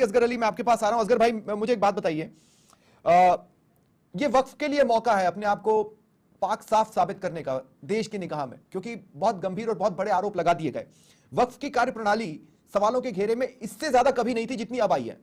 असगर अली, मैं आपके पास आ रहा हूं। असगर भाई, मुझे एक बात बताइए, ये वक्फ के लिए मौका है अपने आप को पाक साफ साबित करने का देश की निगाह में, क्योंकि बहुत गंभीर और बहुत बड़े आरोप लगा दिए गए। वक्फ की कार्यप्रणाली सवालों के घेरे में इससे ज्यादा कभी नहीं थी जितनी अब आई है।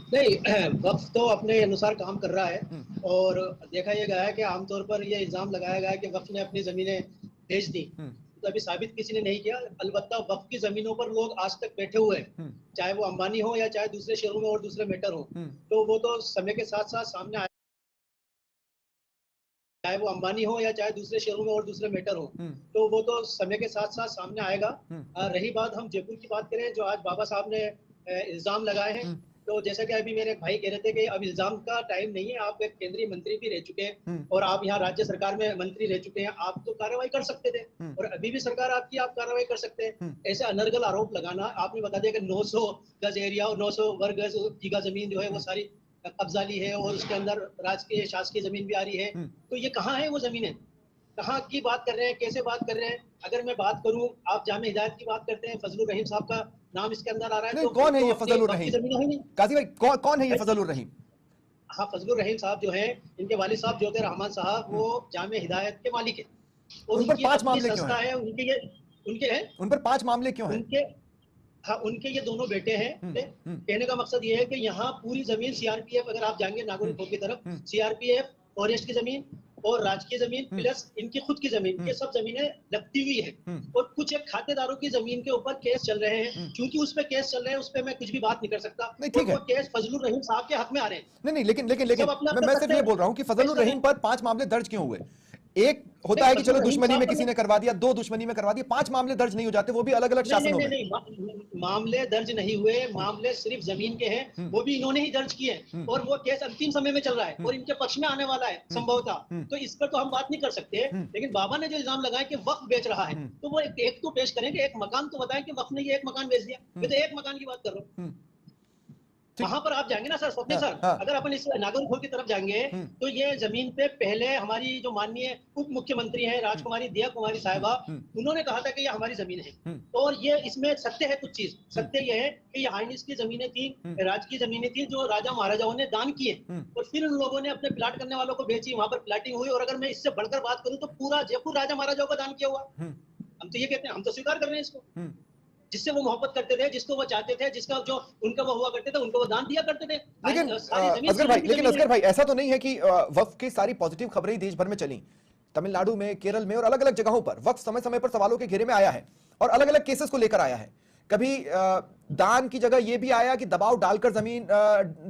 नहीं, वक्फ तो अपने अनुसार काम कर रहा है और देखा यह गया है कि आमतौर पर यह इल्जाम लगाया गया है कि वक्फ ने अपनी जमीनें बेच दी, तो अभी साबित किसी ने नहीं किया। अलबत्ता वक्फ की जमीनों पर लोग आज तक बैठे हुए हैं, चाहे वो अंबानी हो या चाहे दूसरे शहरों में और दूसरे मेटर हो, तो वो तो समय के साथ साथ सामने आए, चाहे वो अंबानी हो या चाहे दूसरे शहरों में और दूसरे मेटर हो, तो वो तो समय के साथ साथ सामने आएगा। रही बात हम जयपुर की बात करें, जो आज बाबा साहब ने इल्जाम लगाए हैं, तो जैसा कि अभी मेरे भाई कह रहे थे कि अब इल्जाम का टाइम नहीं है, आप एक केंद्रीय मंत्री भी रह चुके हैं और आप यहाँ राज्य सरकार में मंत्री रह चुके हैं, आप तो कार्रवाई कर सकते थे और अभी भी सरकार आपकी, आप कार्रवाई कर सकते हैं। ऐसे अनर्गल आरोप लगाना, आपने बता दिया कि 900 गज एरिया और 900 वर्ग गज बीघा जमीन जो है वो सारी कब्जा ली है और उसके अंदर राजकीय शासकीय जमीन भी आ रही है, तो ये कहाँ है वो जमीनें, कहाँ की बात कर रहे हैं, कैसे बात कर रहे हैं? अगर मैं बात करूं, आप जामे हिदायत की बात करते हैं, फजलुर रहीम साहब का नाम इसके अंदर आ रहा है, तो कौन है ये फजलुर रहीम? काजी भाई, कौन है ये फजलुर रहीम? हाँ, फजलुर रहीम साहब जो हैं, इनके वालिद साहब जोते रहमान साहब, वो जामे हिदायत के मालिक है और उन पर 5 मामले क्यों है, उनके हैं, उन पर 5 मामले क्यों हैं? हाँ, उनके ये दोनों बेटे हैं। कहने का मकसद ये है कि यहाँ पूरी जमीन सीआरपीएफ, अगर आप जाएंगे नागौर की तरफ, सीआरपीएफ फॉरेस्ट की जमीन और राजकीय जमीन प्लस इनकी खुद की जमीन, ये सब जमीनें लगती हुई है और कुछ एक खातेदारों की जमीन के ऊपर केस चल रहे हैं। क्योंकि उस पर केस चल रहे हैं, उस पर मैं कुछ भी बात नहीं कर सकता। ठीक है, वो केस फजलुर रहीम साहब के हक में आ रहे हैं। नहीं, लेकिन मैं सिर्फ ये बोल रहा हूँ कि फजलुर रहीम पर 5 मामले दर्ज क्यों हुए? एक होता है कि चलो दुश्मनी में किसी ने करवा दिया, 2 दुश्मनी में करवा दिया, 5 मामले दर्ज नहीं हो जाते, वो भी अलग अलग शासनों में? नहीं, मामले दर्ज नहीं हुए, मामले सिर्फ जमीन के हैं, वो भी इन्होंने ही दर्ज किए और वो केस अंतिम समय में चल रहा है और इनके पक्ष में आने वाला है संभवतः, तो इस पर तो हम बात नहीं कर सकते। लेकिन बाबा ने जो इल्जाम लगाया कि वक्फ बेच रहा है, तो वो एक तो पेश करें कि एक मकान तो बताएं कि वक्फ ने ये एक मकान बेच दिया, मैं तो एक मकान की बात कर रहा हूँ। वहां पर आप जाएंगे ना सर, स्वप्निल सर, अगर अपन इस नागरखोल की तरफ जाएंगे तो ये जमीन पे पहले हमारी जो माननीय उप मुख्यमंत्री हैं राजकुमारी दिया कुमारी साहिबा, उन्होंने कहा था कि ये हमारी जमीन है और ये इसमें सत्य है। कुछ चीज सत्य ये है कि ये हाइनिस की जमीनें थी, राजकीय जमीनें थी जो राजा महाराजाओं ने दान किए और फिर उन लोगों ने अपने प्लाट करने वालों को बेची, वहां पर प्लाटिंग हुई। और अगर मैं इससे बढ़कर बात करूं तो पूरा जयपुर राजा महाराजाओं का दान किया हुआ। हम तो ये कहते हैं, हम तो स्वीकार कर रहे हैं इसको, जिससे वो मोहब्बत करते थे, जिसको वो चाहते थे, जिसका जो उनका वो हुआ करते थे, उनको वो दान दिया करते थे। लेकिन असगर भाई, ऐसा तो नहीं है कि वक्फ की सारी पॉजिटिव खबरें ही देश भर में चली। तमिलनाडु में, केरल में और अलग अलग जगहों पर वक्फ समय समय पर सवालों के घेरे में आया है और अलग अलग केसेस को लेकर आया है। कभी दान की जगह यह भी आया कि दबाव डालकर जमीन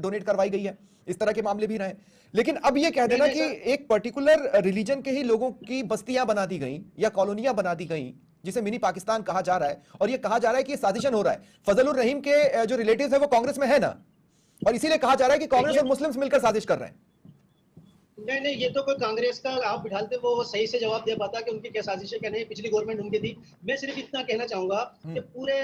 डोनेट करवाई गई है, इस तरह के मामले भी रहे। लेकिन अब यह कह देना कि एक पर्टिकुलर रिलीजन के ही लोगों की बस्तियां बना दी गई या कॉलोनियां बना दी गई, जिसे मिनी पाकिस्तान कहा जा रहा है, और यह कहा जा रहा है कि यह साजिशन हो रहा है। फजलुर रहीम के जो रिलेटिव्स है वो कांग्रेस में है ना, और इसीलिए कहा जा रहा है कि कांग्रेस और मुस्लिम्स मिलकर साजिश कर रहे हैं। नहीं, ये तो कोई कांग्रेस का आप बिठाते वो सही से जवाब दे पाता कि उनकी क्या साजिशें क्या नहीं, पिछली गवर्नमेंट उनकी थी। मैं सिर्फ इतना कहना चाहूंगा कि पूरे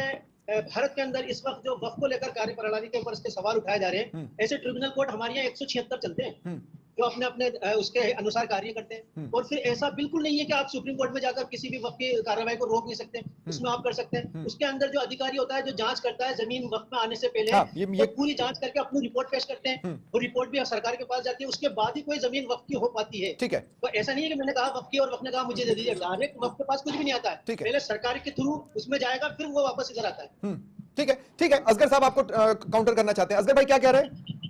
भारत के अंदर इस वक्त जो वक्फ को लेकर कार्यप्रणाली के ऊपर इसके सवाल उठाए जा रहे हैं, ऐसे ट्रिब्यूनल कोर्ट हमारे यहाँ 176 चलते हैं जो अपने अपने उसके अनुसार कार्य करते हैं। और फिर ऐसा बिल्कुल नहीं है कि आप सुप्रीम कोर्ट में जाकर किसी भी वक्त की कार्रवाई को रोक नहीं सकते, उसमें आप कर सकते हैं। उसके अंदर जो अधिकारी होता है, जो जांच करता है जमीन वक्त में आने से पहले, ये पूरी जांच करके अपनी रिपोर्ट पेश करते हैं, वो रिपोर्ट भी सरकार के पास जाती है, उसके बाद ही कोई जमीन वक्त की हो पाती है। ठीक है, तो ऐसा नहीं है कि मैंने कहा वक्त की और वक्त ने कहा मुझे दे दीजिए, डायरेक्ट वक्त के पास कुछ भी नहीं आता है, पहले सरकार के थ्रू उसमें जाएगा, फिर वो वापस इधर आता है। ठीक है, असगर साहब आपको काउंटर करना चाहते हैं। असगर भाई क्या कह रहे हैं?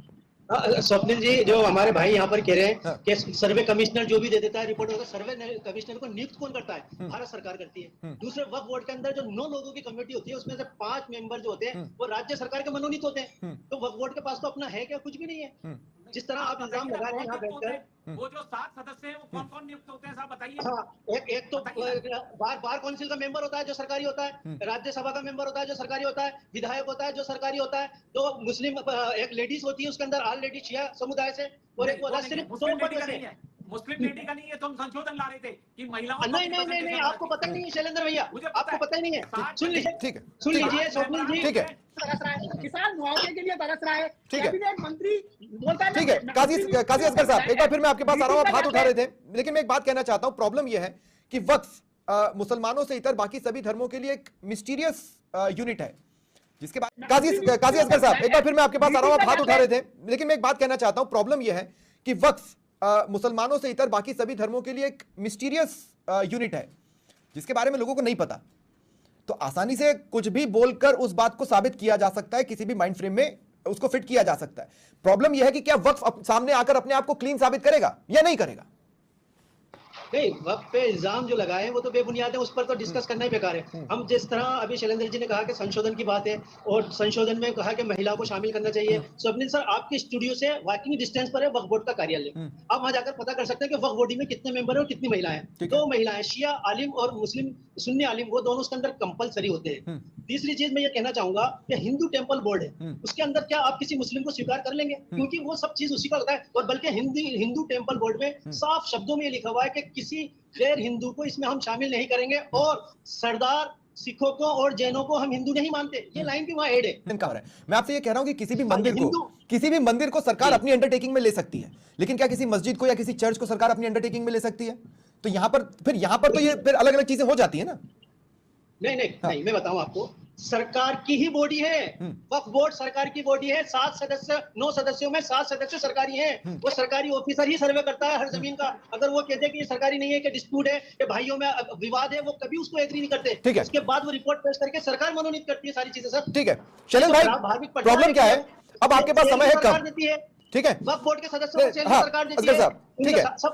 स्वप्निल जी, जो हमारे भाई यहाँ पर कह रहे हैं कि सर्वे कमिश्नर जो भी दे देता है रिपोर्ट होगा, सर्वे कमिश्नर को नियुक्त कौन करता है? भारत सरकार करती है। दूसरे वक्फ बोर्ड के अंदर जो 9 लोगों की कमेटी होती है, उसमें से 5 मेंबर जो होते हैं वो राज्य सरकार के मनोनीत होते हैं। तो वक्फ बोर्ड के पास तो अपना है क्या? कुछ भी नहीं है। जिस तरह आप इल्जाम लगा रहे हैं यहाँ बैठकर, वो जो 7 सदस्य हैं वो कौन कौन नियुक्त होते हैं, साहब बताइए। हाँ, एक तो बार काउंसिल का मेंबर होता है जो सरकारी होता है, राज्यसभा का मेंबर होता है जो सरकारी होता है, विधायक होता है जो सरकारी होता है, तो मुस्लिम एक लेडीज होती है उसके अंदर, ऑल लेडीज शिया समुदाय से, और एक सिर्फ मुस्लिम लेडी का नहीं है। तो हम संशोधन ला रहे थे कि महिलाओं नहीं, आपको पता ही नहीं है शैलेंद्र भैया, आपको पता ही नहीं है। सुन लीजिए स्वप्निल जी, ठीक है, किसान मुआवजे के लिए तरस रहा है, ठीक है, कैबिनेट मंत्री बोलता है। ठीक है, काजी असगर साहब, एक बार फिर मैं आपके पास आ रहा हूं, आप हाथ उठा रहे थे, लेकिन मैं एक बात कहना चाहता हूं। प्रॉब्लम यह है कि वक्फ मुसलमानों से इतर बाकी सभी धर्मों के लिए एक मिस्टीरियस यूनिट है, जिसके बाद काजी असगर साहब, एक बार फिर मैं आपके पास आ रहा हूं, आप हाथ उठा रहे थे, लेकिन मैं एक बात कहना चाहता हूं। प्रॉब्लम यह है कि वक्फ मुसलमानों से इतर बाकी सभी धर्मों के लिए एक मिस्टीरियस यूनिट है जिसके बारे में लोगों को नहीं पता। तो आसानी से कुछ भी बोलकर उस बात को साबित किया जा सकता है, किसी भी माइंड फ्रेम में उसको फिट किया जा सकता है। प्रॉब्लम यह है कि क्या वक्फ सामने आकर अपने आप को क्लीन साबित करेगा या नहीं करेगा? नहीं, वक्त पे इल्जाम जो लगाए हैं वो तो बेबुनियाद है, उस पर तो डिस्कस करना ही बेकार है। हम जिस तरह अभी शैलेंद्र जी ने कहा कि संशोधन की बात है और संशोधन में कहा कि महिला को शामिल करना चाहिए। स्वप्निल सर, आपके स्टूडियो से वॉकिंग डिस्टेंस पर है वक्फ बोर्ड का कार्यालय, आप वहां जाकर पता कर सकते हैं कि वक्फ बोर्ड में कितने मेंबर है और कितनी महिलाएं हैं। 2 महिलाएं, शिया आलिम और मुस्लिम सुन्नी आलिम, वो दोनों उसके अंदर कंपलसरी होते हैं। तीसरी चीज मैं ये कहना चाहूंगा कि हिंदू टेंपल बोर्ड है, उसके अंदर क्या आप किसी मुस्लिम को स्वीकार कर लेंगे? क्योंकि वो सब चीज उसी का होता है। और बल्कि हिंदू टेंपल बोर्ड में साफ शब्दों में ये लिखा हुआ है कि किसी गैर हिंदू को इसमें हम शामिल नहीं करेंगे, और सरदार सिखों को और जैनों को हम हिंदू नहीं मानते। ये लाइन भी वहां ऐड है। मैं आपसे ये कह रहा हूं कि किसी भी मंदिर को सरकार अपनी अंडरटेकिंग में ले सकती है, लेकिन क्या किसी मस्जिद को या किसी चर्च को सरकार अपनी अंडरटेकिंग में ले सकती है? तो यहां पर तो ये फिर अलग अलग चीजें हो जाती है ना। नहीं, मैं बताऊं आपको, सरकार की ही बॉडी है वक्फ बोर्ड, सरकार की बॉडी है। 7 सदस्य, 9 सदस्यों में 7 सदस्य सरकारी हैं। वो सरकारी ऑफिसर ही सर्वे करता है हर जमीन का। अगर वो कहते हैं कि ये सरकारी नहीं है, कि डिस्प्यूट है, कि भाइयों में विवाद है, वो कभी उसको एग्री नहीं करते। ठीक है। उसके बाद वो रिपोर्ट पेश करके सरकार मनोनीत करती है सारी चीजें। सर ठीक है शैलेंद्र भाई, प्रॉब्लम क्या है? अब आपके पास समय है कम, ठीक है? वक्फ बोर्ड के सदस्यों को हाँ, सरकार देती असगर है। साहब, ठीक है। सब